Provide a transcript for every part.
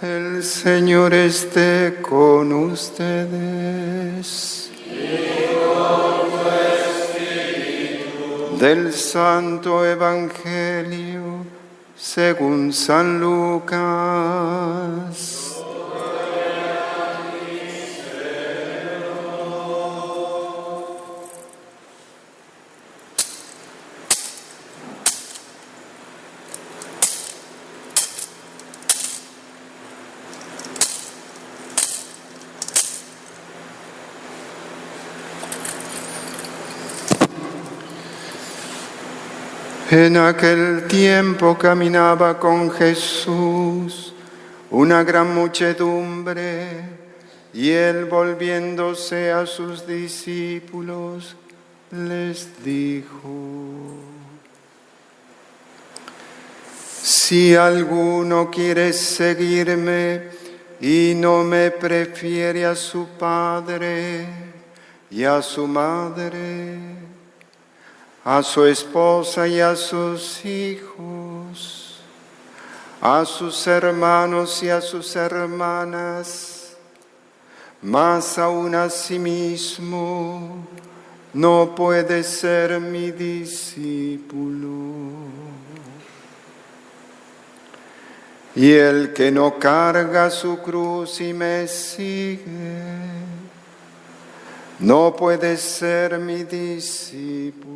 El Señor esté con ustedes. Y con tu espíritu. Del Santo Evangelio según San Lucas. En aquel tiempo caminaba con Jesús una gran muchedumbre, y él, volviéndose a sus discípulos, les dijo: si alguno quiere seguirme y no me prefiere a su padre y a su madre, a su esposa y a sus hijos, a sus hermanos y a sus hermanas, más aún a sí mismo, no puede ser mi discípulo. Y el que no carga su cruz y me sigue, no puede ser mi discípulo.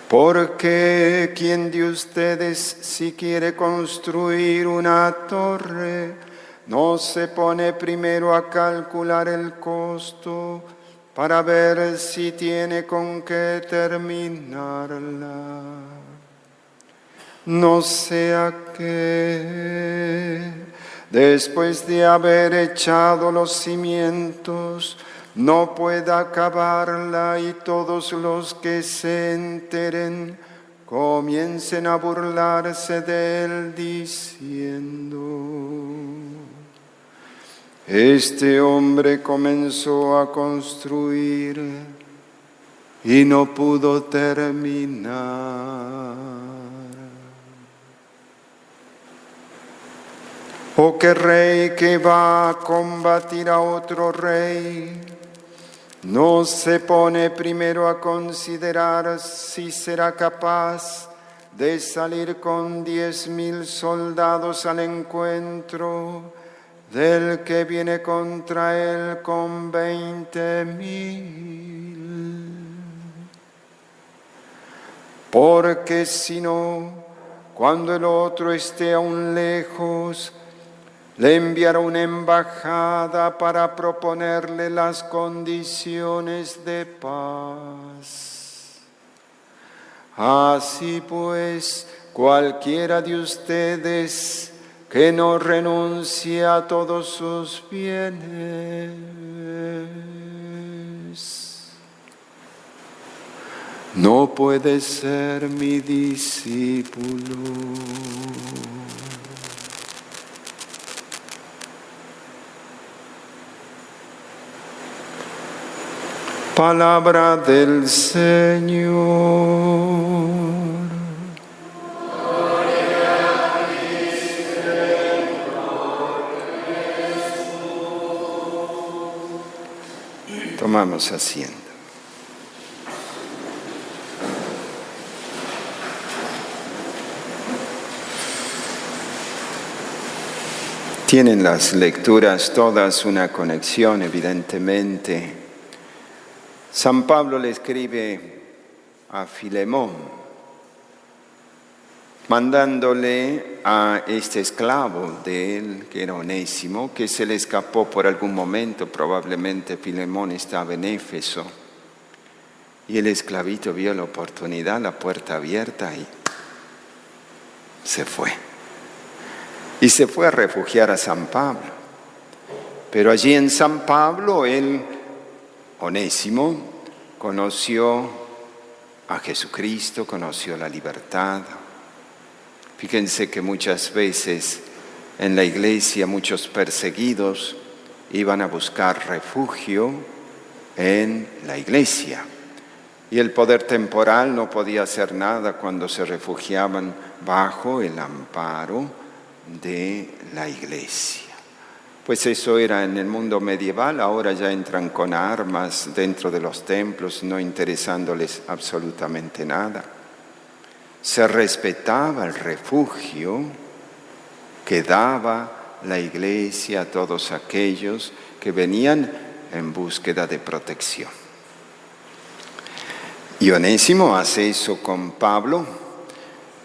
Porque ¿quién de ustedes, si quiere construir una torre, no se pone primero a calcular el costo para ver si tiene con qué terminarla? No sea que, después de haber echado los cimientos, no pueda acabarla y todos los que se enteren comiencen a burlarse de él diciendo: este hombre comenzó a construir y no pudo terminar. ¿O qué rey que va a combatir a otro rey no se pone primero a considerar si será capaz de salir con 10,000 soldados al encuentro del que viene contra él con 20,000? Porque si no, cuando el otro esté aún lejos, le enviará una embajada para proponerle las condiciones de paz. Así pues, cualquiera de ustedes que no renuncie a todos sus bienes, no puede ser mi discípulo. Palabra del Señor. Gloria a ti, Señor Jesús. Tomamos asiento. Tienen las lecturas todas una conexión, evidentemente. San Pablo le escribe a Filemón, mandándole a este esclavo de él, que era Onésimo, que se le escapó por algún momento. Probablemente Filemón estaba en Éfeso, y el esclavito vio la oportunidad, la puerta abierta, y se fue. Y se fue a refugiar a San Pablo. Pero allí en San Pablo, Onésimo, conoció a Jesucristo, conoció la libertad. Fíjense que muchas veces en la iglesia muchos perseguidos iban a buscar refugio en la iglesia. Y el poder temporal no podía hacer nada cuando se refugiaban bajo el amparo de la Iglesia. Pues eso era en el mundo medieval, ahora ya entran con armas dentro de los templos, no interesándoles absolutamente nada. Se respetaba el refugio que daba la Iglesia a todos aquellos que venían en búsqueda de protección. Y Onésimo hace eso con Pablo.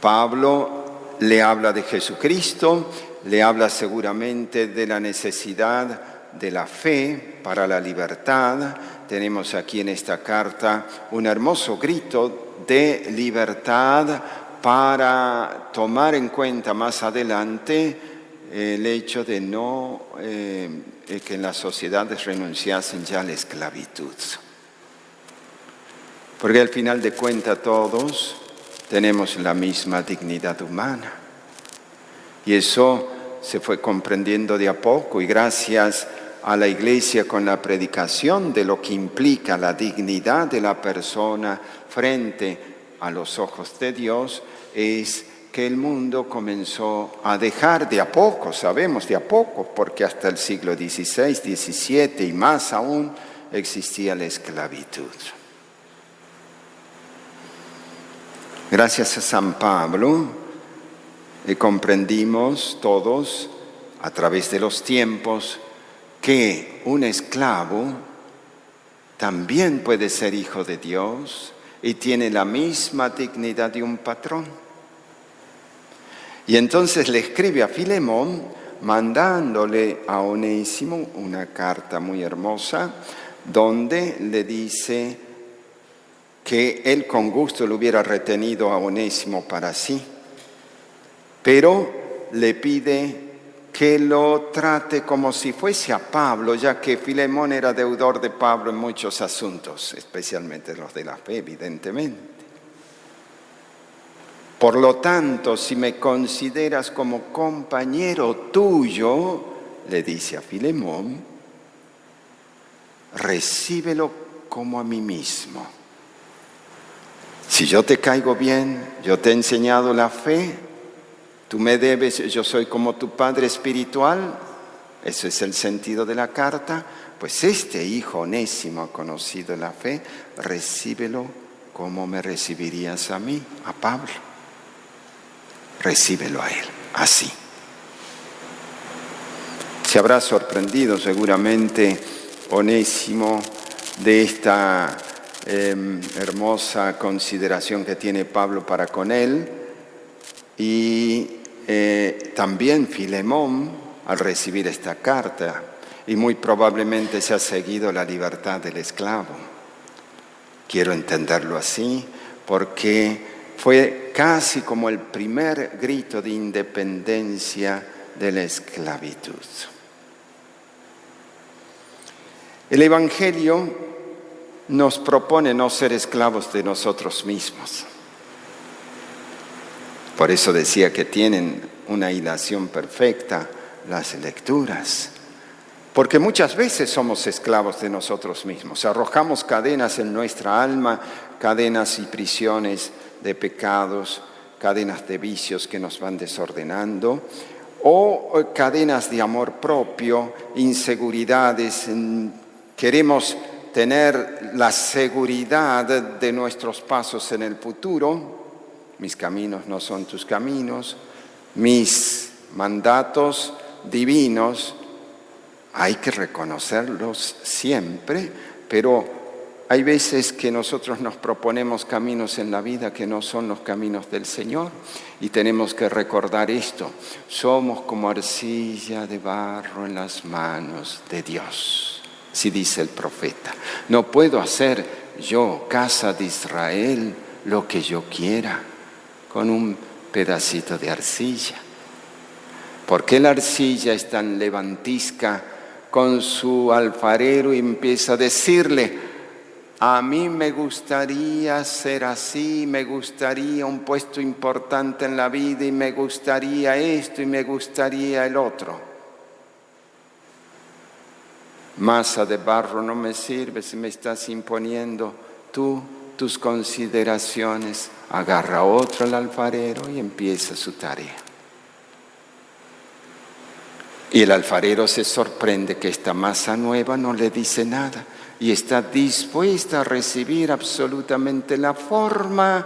Pablo le habla de Jesucristo, le habla seguramente de la necesidad de la fe para la libertad. Tenemos aquí en esta carta un hermoso grito de libertad para tomar en cuenta más adelante el hecho de que en las sociedades renunciasen ya a la esclavitud. Porque al final de cuentas todos tenemos la misma dignidad humana. Y eso se fue comprendiendo de a poco y gracias a la Iglesia con la predicación de lo que implica la dignidad de la persona frente a los ojos de Dios, es que el mundo comenzó a dejar de a poco, sabemos de a poco, porque hasta el siglo XVI, XVII y más aún existía la esclavitud. Gracias a San Pablo comprendimos todos a través de los tiempos que un esclavo también puede ser hijo de Dios y tiene la misma dignidad de un patrón. Y entonces le escribe a Filemón mandándole a Onésimo una carta muy hermosa donde le dice que él con gusto le hubiera retenido a Onésimo para sí, pero le pide que lo trate como si fuese a Pablo, ya que Filemón era deudor de Pablo en muchos asuntos, especialmente los de la fe, evidentemente. Por lo tanto, si me consideras como compañero tuyo, le dice a Filemón, recíbelo como a mí mismo. Si yo te caigo bien, yo te he enseñado la fe, tú me debes, yo soy como tu padre espiritual, ese es el sentido de la carta, pues este hijo Onésimo ha conocido la fe, recíbelo como me recibirías a mí, a Pablo. Recíbelo a él, así. Se habrá sorprendido seguramente Onésimo de esta hermosa consideración que tiene Pablo para con él y también Filemón al recibir esta carta y muy probablemente se ha seguido la libertad del esclavo. Quiero entenderlo así porque fue casi como el primer grito de independencia de la esclavitud. El Evangelio nos propone no ser esclavos de nosotros mismos. Por eso decía que tienen una hilación perfecta las lecturas. Porque muchas veces somos esclavos de nosotros mismos. Arrojamos cadenas en nuestra alma, cadenas y prisiones de pecados, cadenas de vicios que nos van desordenando, o cadenas de amor propio, inseguridades. Queremos tener la seguridad de nuestros pasos en el futuro. Mis caminos no son tus caminos, mis mandatos divinos hay que reconocerlos siempre, pero hay veces que nosotros nos proponemos caminos en la vida que no son los caminos del Señor y tenemos que recordar esto. Somos como arcilla de barro en las manos de Dios, así dice el profeta. No puedo hacer yo, casa de Israel, lo que yo quiera con un pedacito de arcilla. ¿Por qué la arcilla es tan levantisca con su alfarero y empieza a decirle: a mí me gustaría ser así, me gustaría un puesto importante en la vida y me gustaría esto y me gustaría el otro? Masa de barro no me sirve si me estás imponiendo tú tus consideraciones, agarra otro al alfarero y empieza su tarea. Y el alfarero se sorprende que esta masa nueva no le dice nada y está dispuesta a recibir absolutamente la forma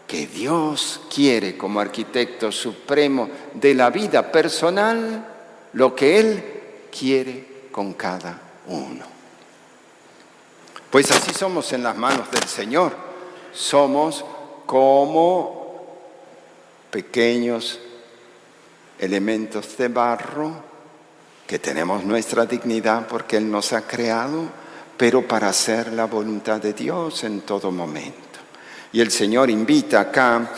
que Dios quiere como arquitecto supremo de la vida personal, lo que Él quiere con cada uno. Pues así somos en las manos del Señor. Somos como pequeños elementos de barro que tenemos nuestra dignidad porque Él nos ha creado, pero para hacer la voluntad de Dios en todo momento. Y el Señor invita acá,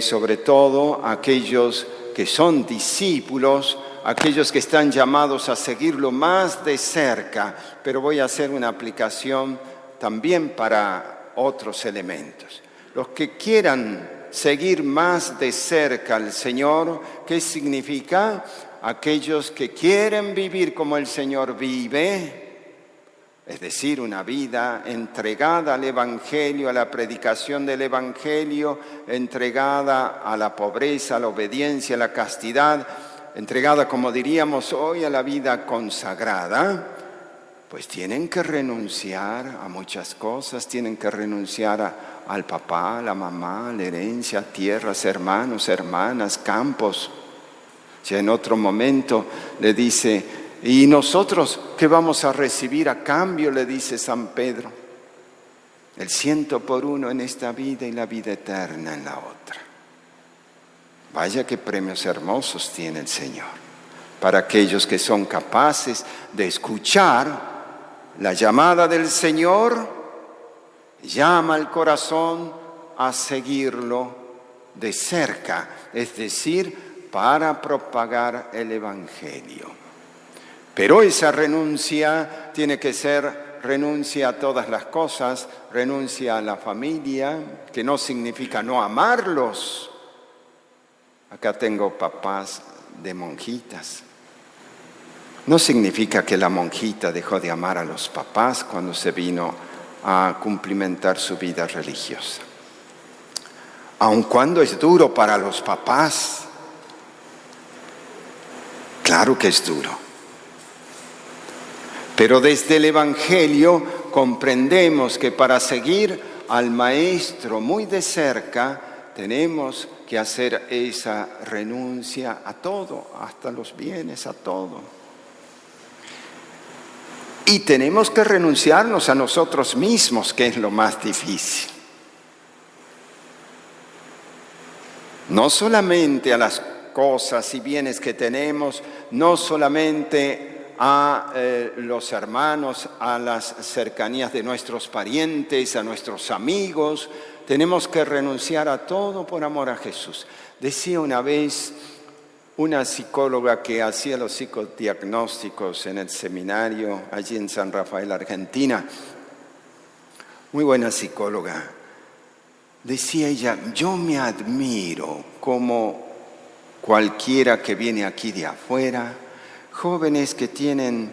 sobre todo a aquellos que son discípulos, aquellos que están llamados a seguirlo más de cerca, pero voy a hacer una aplicación también para otros elementos. Los que quieran seguir más de cerca al Señor, ¿qué significa? Aquellos que quieren vivir como el Señor vive, es decir, una vida entregada al Evangelio, a la predicación del Evangelio, entregada a la pobreza, a la obediencia, a la castidad, entregada, como diríamos hoy, a la vida consagrada, pues tienen que renunciar a muchas cosas, tienen que renunciar al papá, a la mamá, a la herencia, tierras, hermanos, hermanas, campos. Ya en otro momento le dice, ¿y nosotros qué vamos a recibir a cambio? Le dice San Pedro. El 100 por 1 en esta vida y la vida eterna en la otra. Vaya qué premios hermosos tiene el Señor para aquellos que son capaces de escuchar la llamada del Señor, llama al corazón a seguirlo de cerca, es decir, para propagar el Evangelio. Pero esa renuncia tiene que ser renuncia a todas las cosas, renuncia a la familia, que no significa no amarlos. Acá tengo papás de monjitas. No significa que la monjita dejó de amar a los papás cuando se vino a cumplimentar su vida religiosa. Aun cuando es duro para los papás, claro que es duro. Pero desde el Evangelio comprendemos que para seguir al Maestro muy de cerca tenemos que hacer esa renuncia a todo, hasta los bienes, a todo. Y tenemos que renunciarnos a nosotros mismos, que es lo más difícil. No solamente a las cosas y bienes que tenemos, no solamente a los hermanos, a las cercanías de nuestros parientes, a nuestros amigos. Tenemos que renunciar a todo por amor a Jesús. Decía una vez una psicóloga que hacía los psicodiagnósticos en el seminario allí en San Rafael, Argentina, muy buena psicóloga, decía ella, yo me admiro como cualquiera que viene aquí de afuera, jóvenes que tienen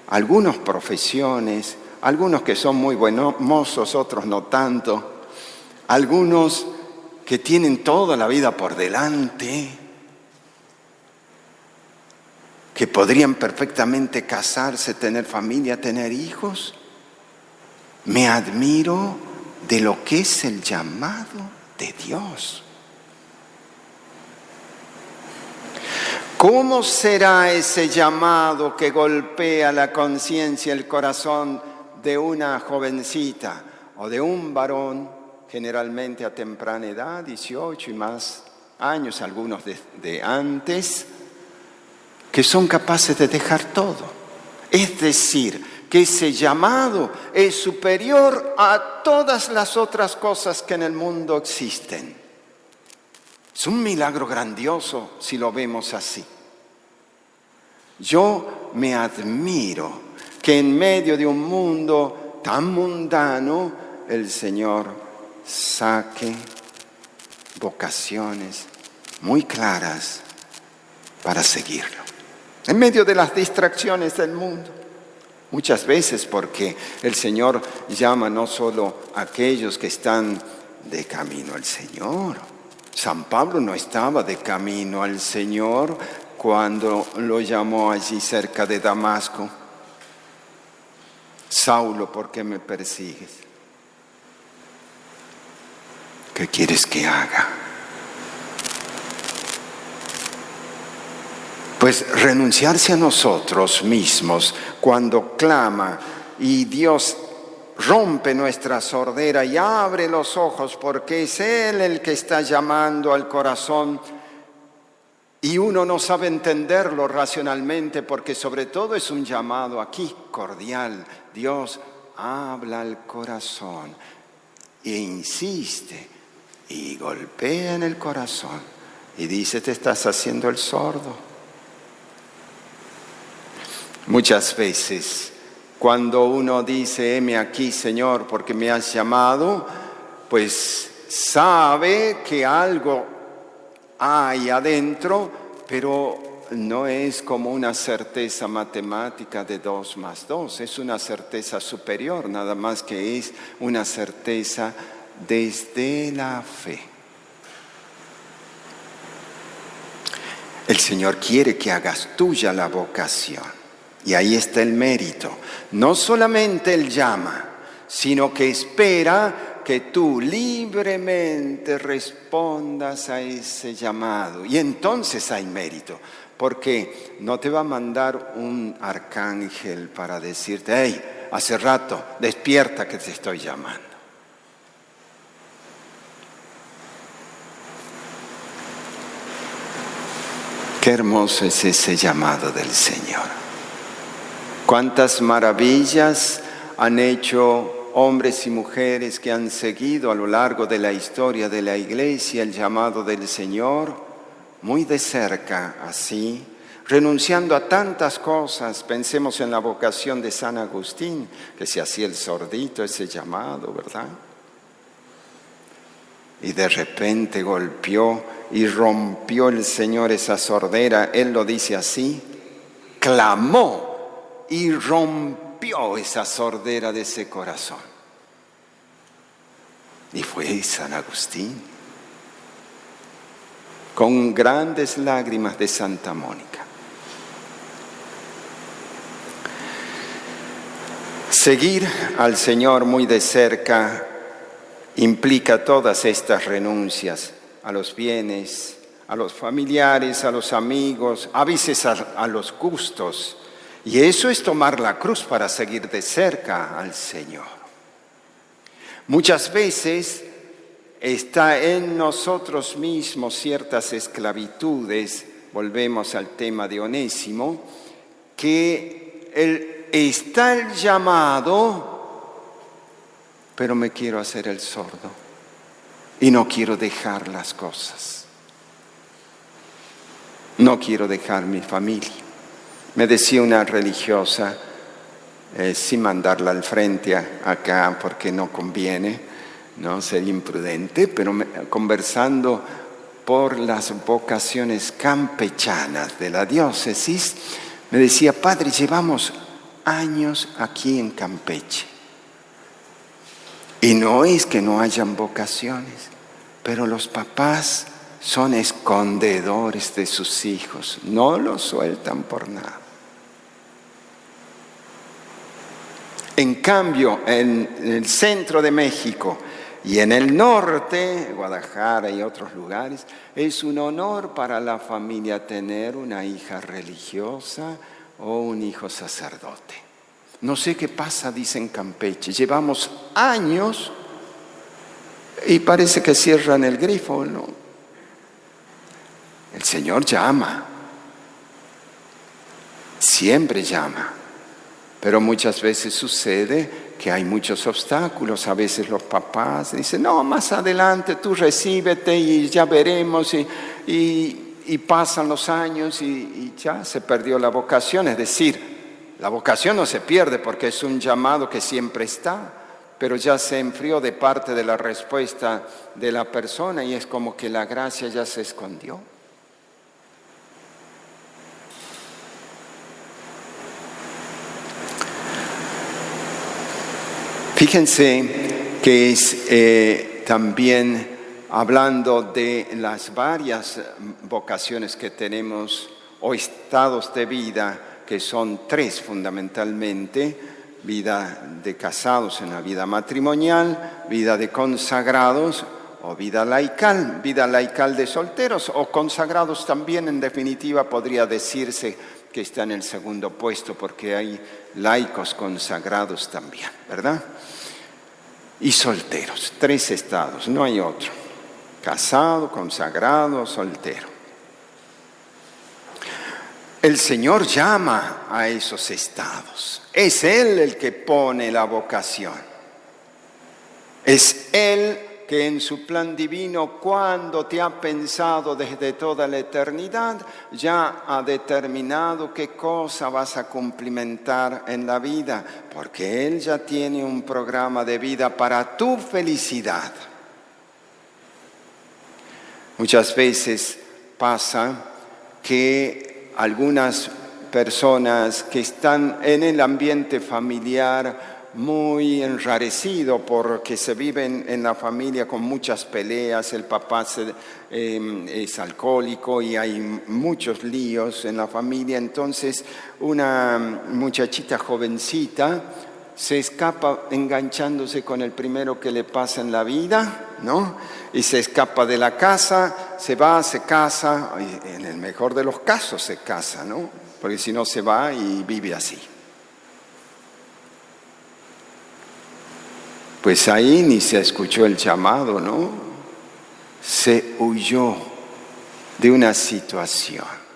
algunas profesiones, algunos que son muy buenos mozos, otros no tanto, algunos que tienen toda la vida por delante, que podrían perfectamente casarse, tener familia, tener hijos. Me admiro de lo que es el llamado de Dios. ¿Cómo será ese llamado que golpea la conciencia y el corazón de una jovencita o de un varón, generalmente a temprana edad, 18 y más años, algunos de antes, que son capaces de dejar todo? Es decir, que ese llamado es superior a todas las otras cosas que en el mundo existen. Es un milagro grandioso si lo vemos así. Yo me admiro que en medio de un mundo tan mundano el Señor saque vocaciones muy claras para seguirlo. En medio de las distracciones del mundo, Muchas veces porque el Señor llama no solo a aquellos que están de camino al Señor. San Pablo no estaba de camino al Señor cuando lo llamó allí cerca de Damasco. Saulo, ¿por qué me persigues? ¿Qué quieres que haga? Pues renunciarse a nosotros mismos cuando clama y Dios rompe nuestra sordera y abre los ojos porque es Él el que está llamando al corazón y uno no sabe entenderlo racionalmente porque sobre todo es un llamado aquí cordial. Dios habla al corazón e insiste y golpea en el corazón y dice: te estás haciendo el sordo. Muchas veces, cuando uno dice: heme aquí, Señor, porque me has llamado, pues sabe que algo hay adentro, pero no es como una certeza matemática de 2 más 2, es una certeza superior, nada más que es una certeza desde la fe. El Señor quiere que hagas tuya la vocación. Y ahí está el mérito. No solamente Él llama, sino que espera que tú libremente respondas a ese llamado. Y entonces hay mérito, porque no te va a mandar un arcángel para decirte: hey, hace rato, despierta que te estoy llamando. Qué hermoso es ese llamado del Señor. Cuántas maravillas han hecho hombres y mujeres que han seguido a lo largo de la historia de la Iglesia el llamado del Señor, muy de cerca así, renunciando a tantas cosas. Pensemos en la vocación de San Agustín, que se hacía el sordito ese llamado, ¿verdad? Y de repente golpeó y rompió el Señor esa sordera. Él lo dice así: clamó y rompió esa sordera de ese corazón. Y fue San Agustín, con grandes lágrimas de Santa Mónica. Seguir al Señor muy de cerca implica todas estas renuncias a los bienes, a los familiares, a los amigos, a veces a los gustos. Y eso es tomar la cruz para seguir de cerca al Señor. Muchas veces está en nosotros mismos ciertas esclavitudes, volvemos al tema de Onésimo, que está el llamado, pero me quiero hacer el sordo y no quiero dejar las cosas. No quiero dejar mi familia. Me decía una religiosa, sin mandarla al frente acá porque no conviene, no sería imprudente, pero conversando por las vocaciones campechanas de la diócesis, me decía: padre, llevamos años aquí en Campeche y no es que no hayan vocaciones, pero los papás son escondedores de sus hijos, no los sueltan por nada. En cambio, en el centro de México y en el norte, Guadalajara y otros lugares, es un honor para la familia tener una hija religiosa o un hijo sacerdote. No sé qué pasa, dice en Campeche. Llevamos años y parece que cierran el grifo, ¿no? El Señor llama, siempre llama. Pero muchas veces sucede que hay muchos obstáculos. A veces los papás dicen: no, más adelante tú recíbete y ya veremos. Y pasan los años y ya se perdió la vocación. Es decir, la vocación no se pierde porque es un llamado que siempre está, pero ya se enfrió de parte de la respuesta de la persona y es como que la gracia ya se escondió. Fíjense que es también hablando de las varias vocaciones que tenemos o estados de vida, que son 3 fundamentalmente: vida de casados en la vida matrimonial, vida de consagrados o vida laical de solteros, o consagrados también, en definitiva podría decirse que está en el segundo puesto, porque hay laicos consagrados también, ¿verdad? Y solteros, 3 estados, no hay otro: casado, consagrado, soltero. El Señor llama a esos estados. Es Él el que pone la vocación. Es Él que en su plan divino, cuando te ha pensado desde toda la eternidad, ya ha determinado qué cosa vas a cumplimentar en la vida, porque Él ya tiene un programa de vida para tu felicidad. Muchas veces pasa que algunas personas que están en el ambiente familiar muy enrarecido, porque se viven en la familia con muchas peleas, el papá es alcohólico y hay muchos líos en la familia, entonces una muchachita jovencita se escapa enganchándose con el primero que le pasa en la vida, ¿no? Y se escapa de la casa, se va, se casa, y en el mejor de los casos se casa, ¿no? Porque si no se va y vive así. Pues ahí ni se escuchó el llamado, ¿no? Se huyó de una situación.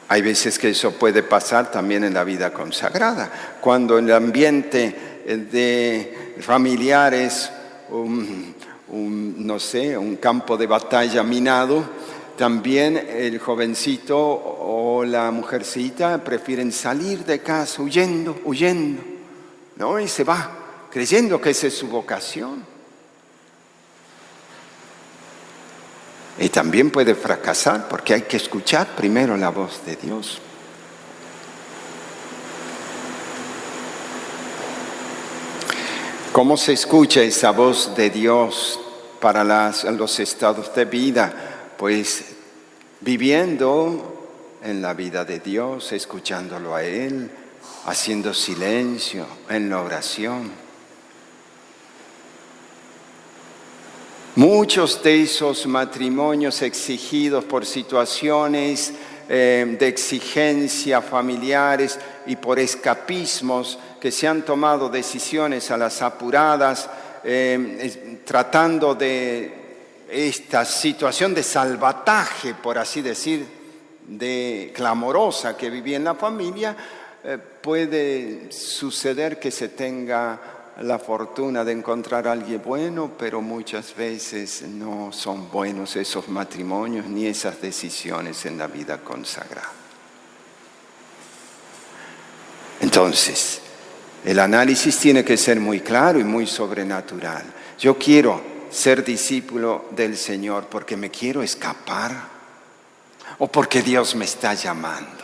Hay veces que eso puede pasar también en la vida consagrada, cuando en el ambiente de familiares, no sé, un campo de batalla minado, también el jovencito o la mujercita prefieren salir de casa huyendo, ¿no? Y se va, creyendo que esa es su vocación. Y también puede fracasar, porque hay que escuchar primero la voz de Dios. ¿Cómo se escucha esa voz de Dios para los estados de vida? Pues viviendo en la vida de Dios, escuchándolo a Él, haciendo silencio en la oración. Muchos de esos matrimonios exigidos por situaciones de exigencia familiares y por escapismos, que se han tomado decisiones a las apuradas, tratando de esta situación de salvataje, por así decir, de clamorosa que vivía en la familia, puede suceder que se tenga la fortuna de encontrar a alguien bueno, pero muchas veces no son buenos esos matrimonios ni esas decisiones en la vida consagrada. Entonces, el análisis tiene que ser muy claro y muy sobrenatural. Yo quiero ser discípulo del Señor porque me quiero escapar o porque Dios me está llamando.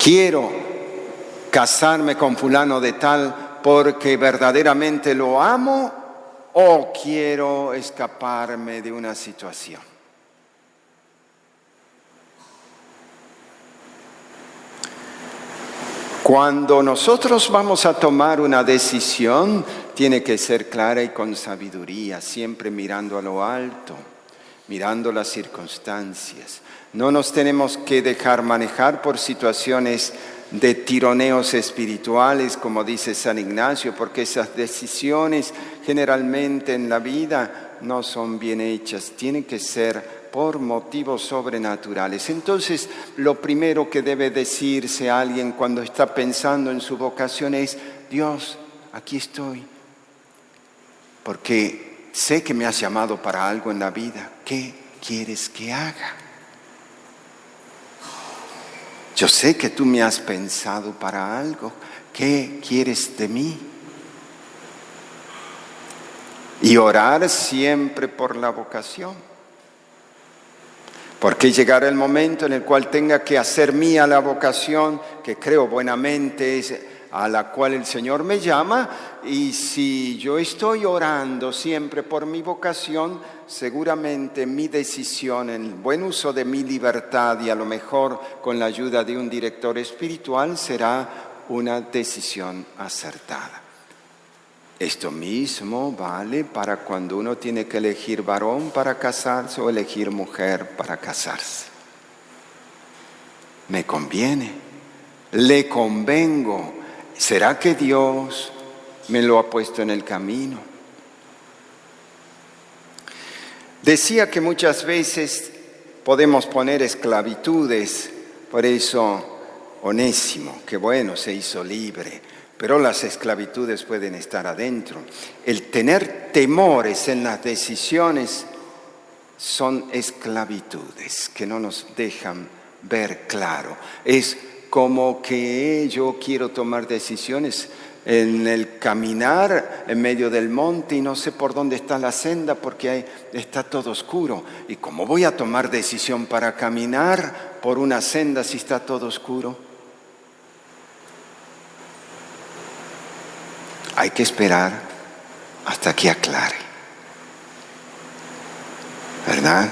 Quiero casarme con fulano de tal porque verdaderamente lo amo o quiero escaparme de una situación. Cuando nosotros vamos a tomar una decisión, tiene que ser clara y con sabiduría, siempre mirando a lo alto, mirando las circunstancias. No nos tenemos que dejar manejar por situaciones de tironeos espirituales, como dice San Ignacio, porque esas decisiones generalmente en la vida no son bien hechas, tienen que ser por motivos sobrenaturales. Entonces, lo primero que debe decirse a alguien cuando está pensando en su vocación es: Dios, aquí estoy, porque sé que me has llamado para algo en la vida. ¿Qué quieres que haga? Yo sé que tú me has pensado para algo. ¿Qué quieres de mí? Y orar siempre por la vocación. Porque llegará el momento en el cual tenga que hacer mía la vocación que creo buenamente es a la cual el Señor me llama, y si yo estoy orando siempre por mi vocación, seguramente mi decisión, el buen uso de mi libertad y a lo mejor con la ayuda de un director espiritual será una decisión acertada. Esto mismo vale para cuando uno tiene que elegir varón para casarse o elegir mujer para casarse. Me conviene, le convengo. ¿Será que Dios me lo ha puesto en el camino? Decía que muchas veces podemos poner esclavitudes, por eso Onésimo, que bueno, se hizo libre, pero las esclavitudes pueden estar adentro. El tener temores en las decisiones son esclavitudes que no nos dejan ver claro. Es como que yo quiero tomar decisiones en el caminar en medio del monte y no sé por dónde está la senda porque está todo oscuro. ¿Y cómo voy a tomar decisión para caminar por una senda si está todo oscuro? Hay que esperar hasta que aclare, ¿verdad?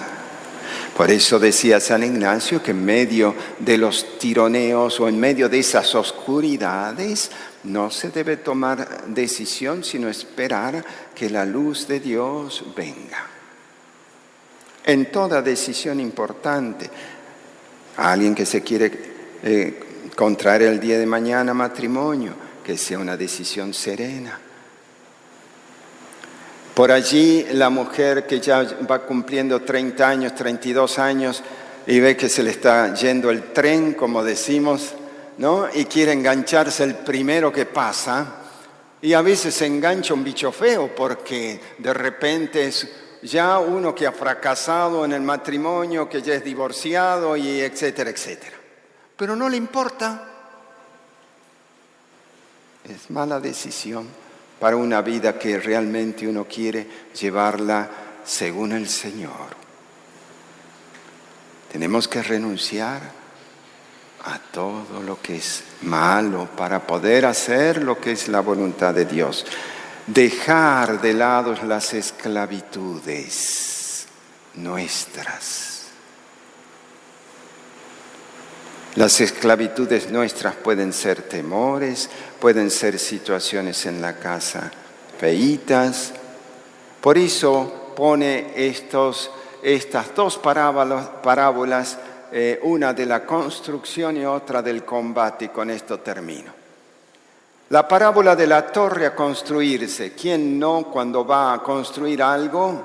Por eso decía San Ignacio que en medio de los tironeos o en medio de esas oscuridades no se debe tomar decisión, sino esperar que la luz de Dios venga. En toda decisión importante, alguien que se quiere contraer el día de mañana matrimonio, que sea una decisión serena. Por allí la mujer que ya va cumpliendo 30 años, 32 años y ve que se le está yendo el tren, como decimos, ¿no? Y quiere engancharse el primero que pasa y a veces se engancha un bicho feo porque de repente es ya uno que ha fracasado en el matrimonio, que ya es divorciado y etcétera, etcétera. Pero no le importa. Es mala decisión para una vida que realmente uno quiere llevarla según el Señor. Tenemos que renunciar a todo lo que es malo para poder hacer lo que es la voluntad de Dios. Dejar de lado las esclavitudes nuestras. Las esclavitudes nuestras pueden ser temores, pueden ser situaciones en la casa feitas. Por eso pone estas dos parábolas, una de la construcción y otra del combate, y con esto termino. La parábola de la torre a construirse. ¿Quién no, cuando va a construir algo,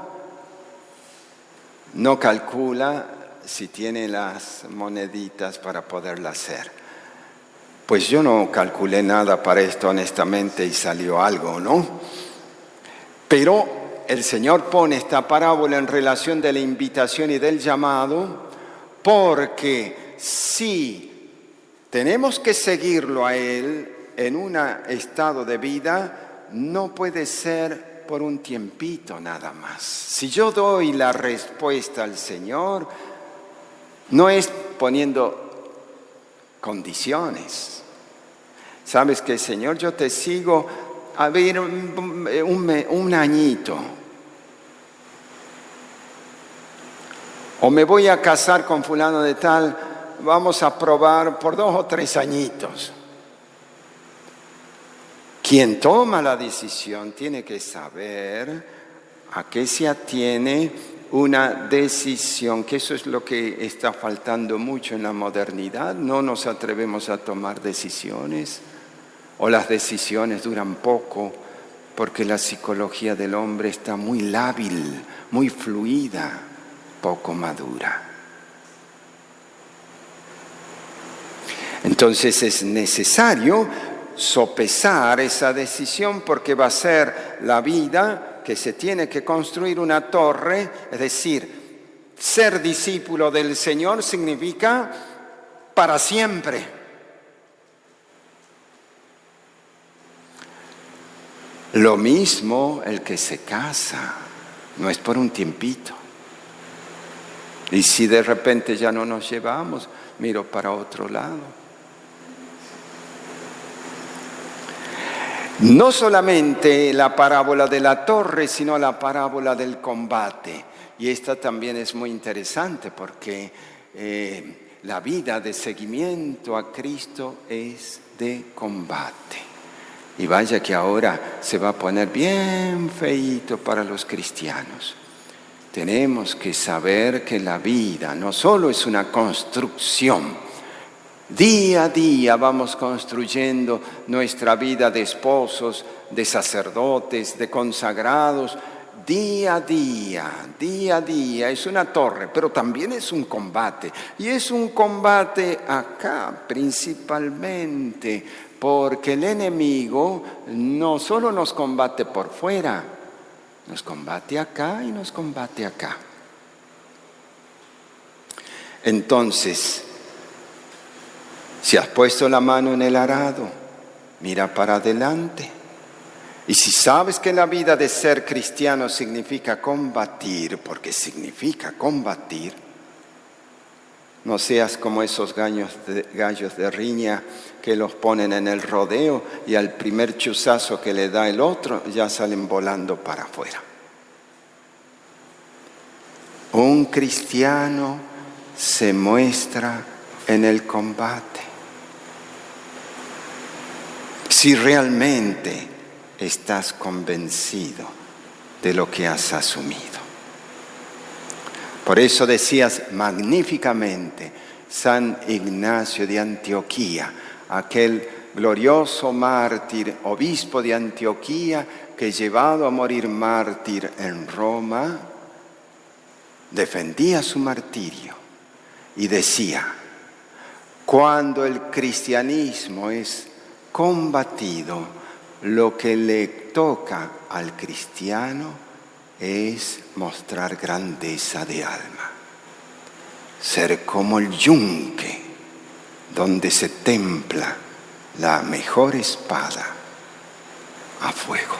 no calcula si tiene las moneditas para poderla hacer? Pues yo no calculé nada para esto honestamente y salió algo, ¿no? Pero el Señor pone esta parábola en relación de la invitación y del llamado, porque si tenemos que seguirlo a Él en un estado de vida, no puede ser por un tiempito nada más. Si yo doy la respuesta al Señor, no es poniendo condiciones. Sabes que, Señor, yo te sigo a ver un añito. O me voy a casar con fulano de tal, vamos a probar por 2 o 3 añitos. Quien toma la decisión tiene que saber a qué se atiene una decisión, que eso es lo que está faltando mucho en la modernidad. No nos atrevemos a tomar decisiones, o las decisiones duran poco, porque la psicología del hombre está muy lábil, muy fluida, poco madura. Entonces es necesario sopesar esa decisión, porque va a ser la vida que se tiene que construir una torre. Es decir, ser discípulo del Señor significa para siempre. Lo mismo el que se casa, no es por un tiempito. Y si de repente ya no nos llevamos, miro para otro lado. No solamente la parábola de la torre, sino la parábola del combate. Y esta también es muy interesante porque la vida de seguimiento a Cristo es de combate. Y vaya que ahora se va a poner bien feíto para los cristianos. Tenemos que saber que la vida no solo es una construcción. Día a día vamos construyendo nuestra vida de esposos, de sacerdotes, de consagrados. Día a día, es una torre, pero también es un combate. Y es un combate acá principalmente, porque el enemigo no solo nos combate por fuera, nos combate acá y nos combate acá. Entonces, si has puesto la mano en el arado, mira para adelante. Y si sabes que la vida de ser cristiano significa combatir, porque significa combatir, no seas como esos gallos de riña que los ponen en el rodeo y al primer chuzazo que le da el otro ya salen volando para afuera. Un cristiano se muestra en el combate. Si realmente estás convencido de lo que has asumido. Por eso decías magníficamente San Ignacio de Antioquía, aquel glorioso mártir, obispo de Antioquía, que llevado a morir mártir en Roma, defendía su martirio y decía: cuando el cristianismo es combatido, lo que le toca al cristiano es mostrar grandeza de alma, ser como el yunque donde se templa la mejor espada a fuego.